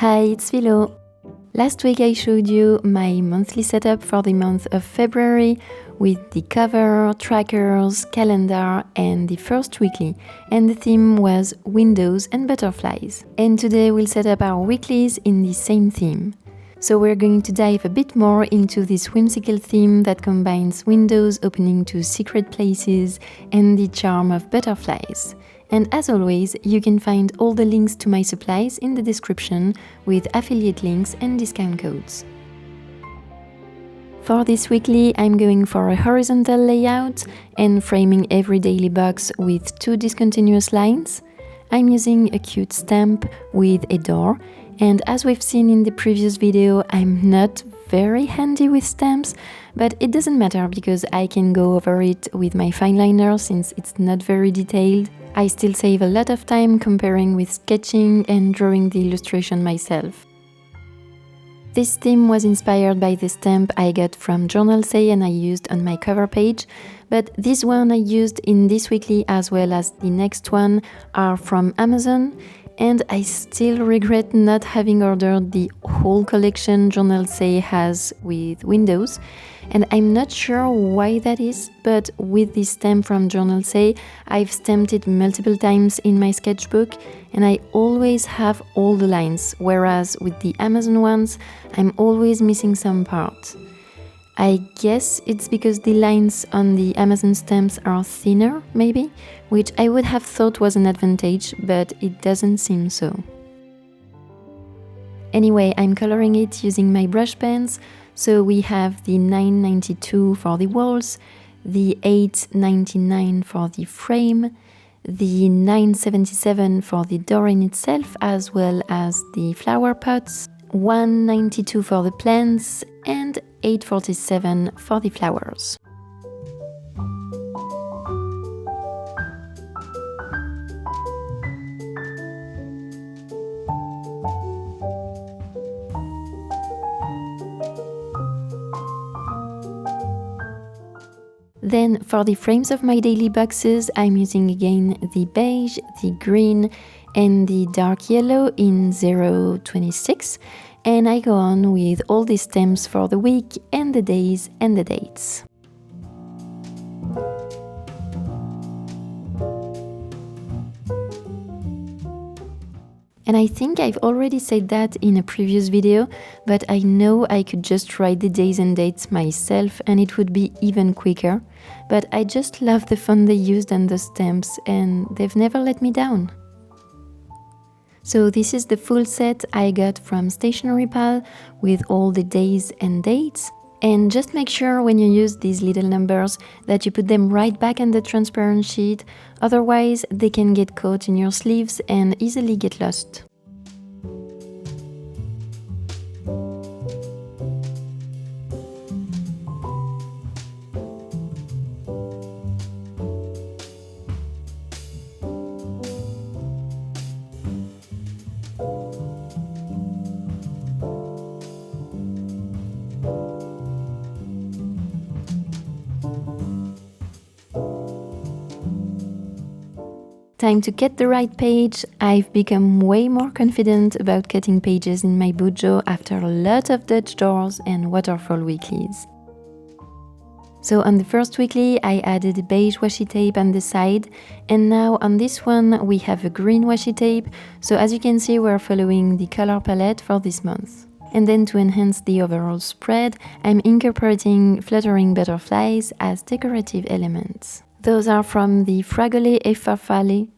Hi, it's Filo. Last week I showed you my monthly setup for the month of February with the cover, trackers, calendar and the first weekly, and the theme was windows and butterflies. And today we'll set up our weeklies in the same theme. So we're going to dive a bit more into this whimsical theme that combines windows opening to secret places and the charm of butterflies. And as always, you can find all the links to my supplies in the description with affiliate links and discount codes. For this weekly, I'm going for a horizontal layout and framing every daily box with 2 discontinuous lines. I'm using a cute stamp with a door, and as we've seen in the previous video, I'm not very handy with stamps, but it doesn't matter because I can go over it with my fine liner since it's not very detailed. I still save a lot of time comparing with sketching and drawing the illustration myself. This theme was inspired by the stamp I got from Journalsay and I used on my cover page, but this one I used in this weekly as well as the next one are from Amazon, and I still regret not having ordered the whole collection Journalsay has with windows, and I'm not sure why that is, but with this stamp from Journalsay, I've stamped it multiple times in my sketchbook and I always have all the lines, whereas with the Amazon ones, I'm always missing some parts. I guess it's because the lines on the Amazon stamps are thinner, maybe, which I would have thought was an advantage, but it doesn't seem so. Anyway, I'm coloring it using my brush pens, so we have the 9.92 for the walls, the 8.99 for the frame, the 9.77 for the door in itself, as well as the flower pots, 1.92 for the plants, and 8.47 for the flowers. Then for the frames of my daily boxes, I'm using again the beige, the green and the dark yellow in 026, and I go on with all the stamps for the week and the days and the dates. And I think I've already said that in a previous video, but I know I could just write the days and dates myself and it would be even quicker. But I just love the font they used on the stamps and they've never let me down. So this is the full set I got from Stationery Pal with all the days and dates. And just make sure when you use these little numbers that you put them right back on the transparent sheet, otherwise they can get caught in your sleeves and easily get lost. Time to cut the right page. I've become way more confident about cutting pages in my Bujo after a lot of Dutch doors and waterfall weeklies. So on the first weekly I added beige washi tape on the side, and now on this one we have a green washi tape, so as you can see we're following the color palette for this month. And then to enhance the overall spread, I'm incorporating fluttering butterflies as decorative elements. Those are from the Fragole e Farfalle,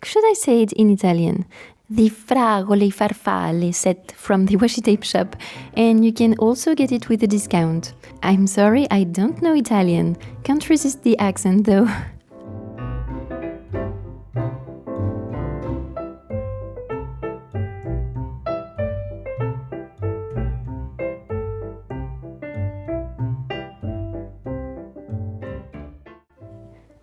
should I say it in Italian? The Fragole e Farfalle set from the Washi Tape Shop, and you can also get it with a discount. I'm sorry, I don't know Italian. Can't resist the accent though.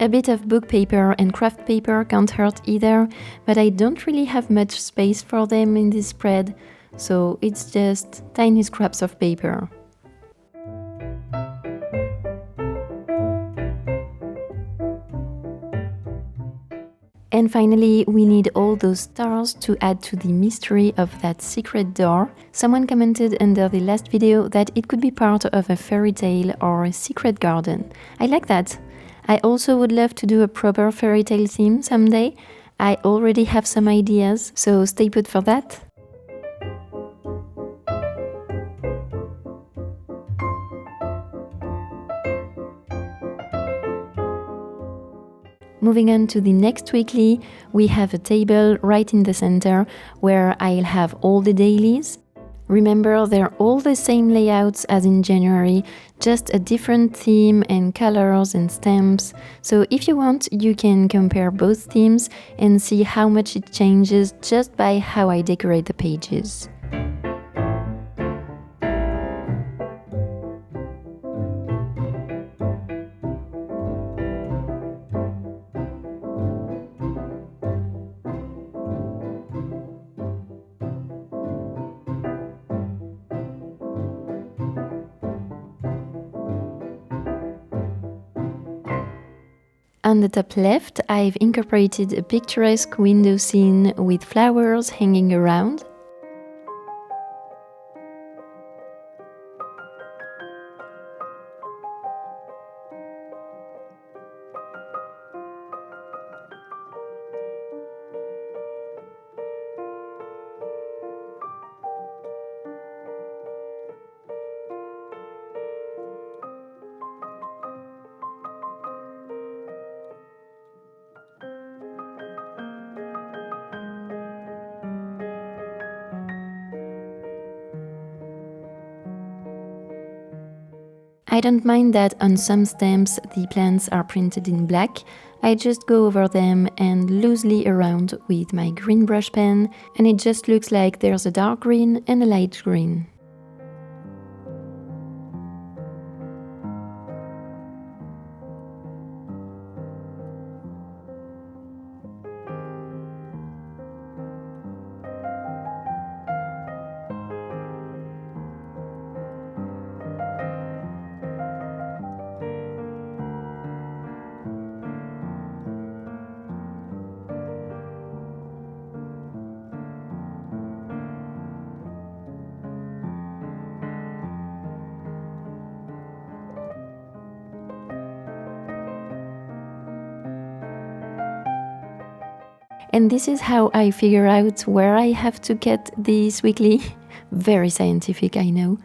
A bit of book paper and craft paper can't hurt either, but I don't really have much space for them in this spread, so it's just tiny scraps of paper. And finally, we need all those stars to add to the mystery of that secret door. Someone commented under the last video that it could be part of a fairy tale or a secret garden. I like that. I also would love to do a proper fairy tale theme someday. I already have some ideas, so stay put for that. Moving on to the next weekly, we have a table right in the center where I'll have all the dailies. Remember, they're all the same layouts as in January, just a different theme and colors and stamps. So if you want, you can compare both themes and see how much it changes just by how I decorate the pages. On the top left, I've incorporated a picturesque window scene with flowers hanging around. I don't mind that on some stamps the plants are printed in black. I just go over them and loosely around with my green brush pen, and it just looks like there's a dark green and a light green. And this is how I figure out where I have to cut this weekly. Very scientific, I know.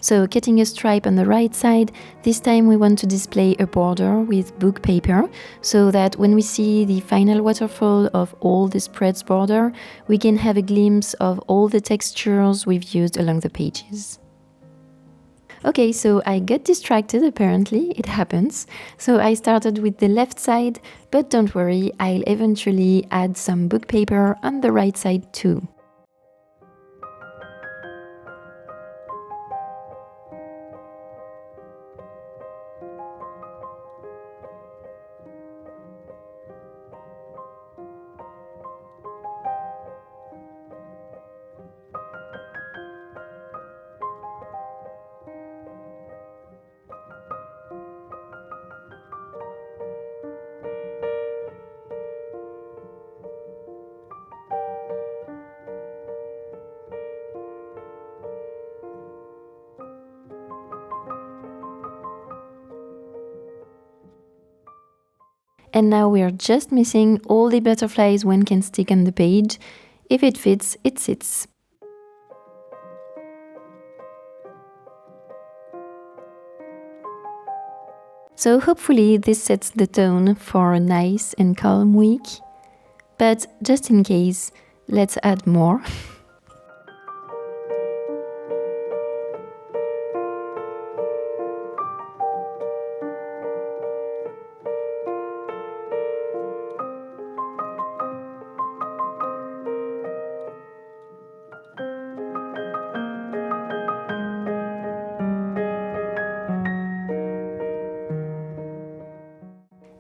So cutting a stripe on the right side, this time we want to display a border with book paper, so that when we see the final waterfall of all the spreads border, we can have a glimpse of all the textures we've used along the pages. Okay, so I got distracted apparently, it happens. So I started with the left side, but don't worry, I'll eventually add some book paper on the right side too. And now we are just missing all the butterflies one can stick on the page. If it fits, it sits. So hopefully this sets the tone for a nice and calm week. But just in case, let's add more.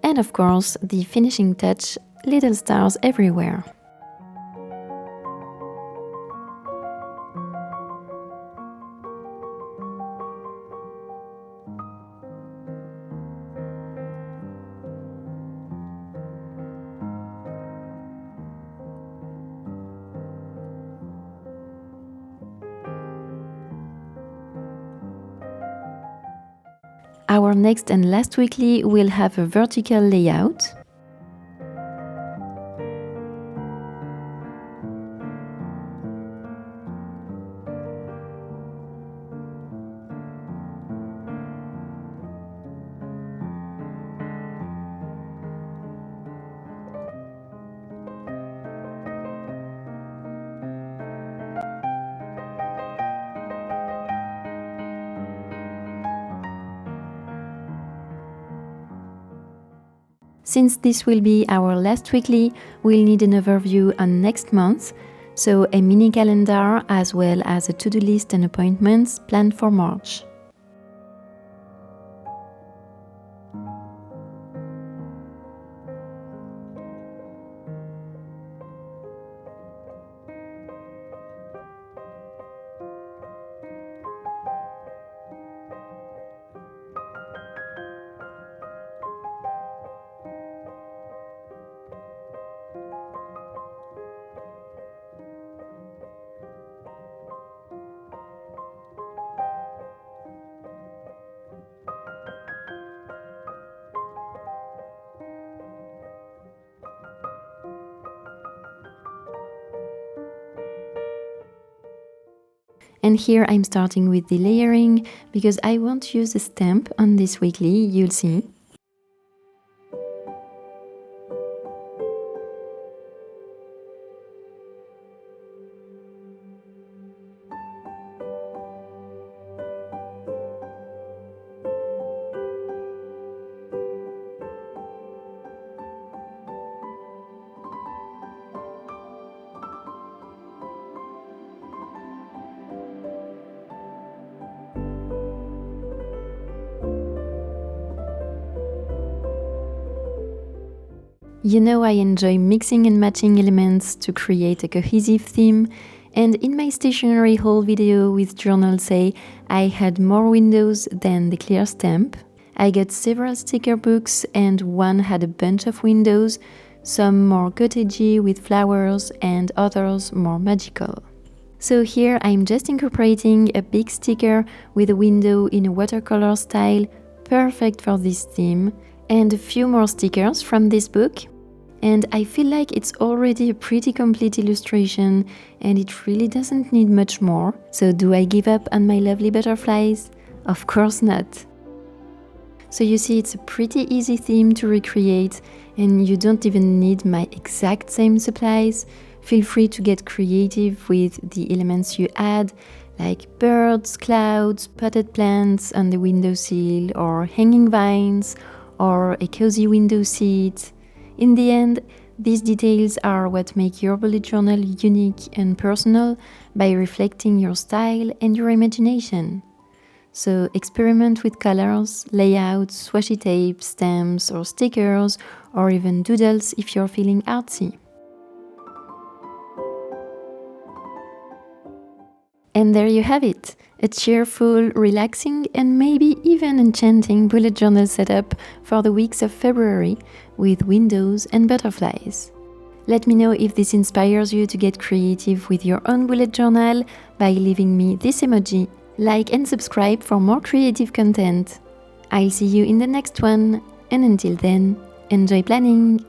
And of course, the finishing touch, little stars everywhere. Our next and last weekly will have a vertical layout. Since this will be our last weekly, we'll need an overview on next month, so a mini calendar as well as a to-do list and appointments planned for March. And here I'm starting with the layering because I won't use a stamp on this weekly, you'll see. You know I enjoy mixing and matching elements to create a cohesive theme, and in my stationery haul video with Journalsay, I had more windows than the clear stamp. I got several sticker books and one had a bunch of windows, some more cottagey with flowers and others more magical. So here I'm just incorporating a big sticker with a window in a watercolor style, perfect for this theme, and a few more stickers from this book. And I feel like it's already a pretty complete illustration and it really doesn't need much more. So do I give up on my lovely butterflies? Of course not. So you see, it's a pretty easy theme to recreate and you don't even need my exact same supplies. Feel free to get creative with the elements you add, like birds, clouds, potted plants on the windowsill, or hanging vines, or a cozy window seat. In the end, these details are what make your bullet journal unique and personal by reflecting your style and your imagination. So experiment with colors, layouts, washi tape, stamps or stickers, or even doodles if you're feeling artsy. And there you have it, a cheerful, relaxing and maybe even enchanting bullet journal setup for the weeks of February with windows and butterflies. Let me know if this inspires you to get creative with your own bullet journal by leaving me this emoji. Like and subscribe for more creative content. I'll see you in the next one, and until then, enjoy planning!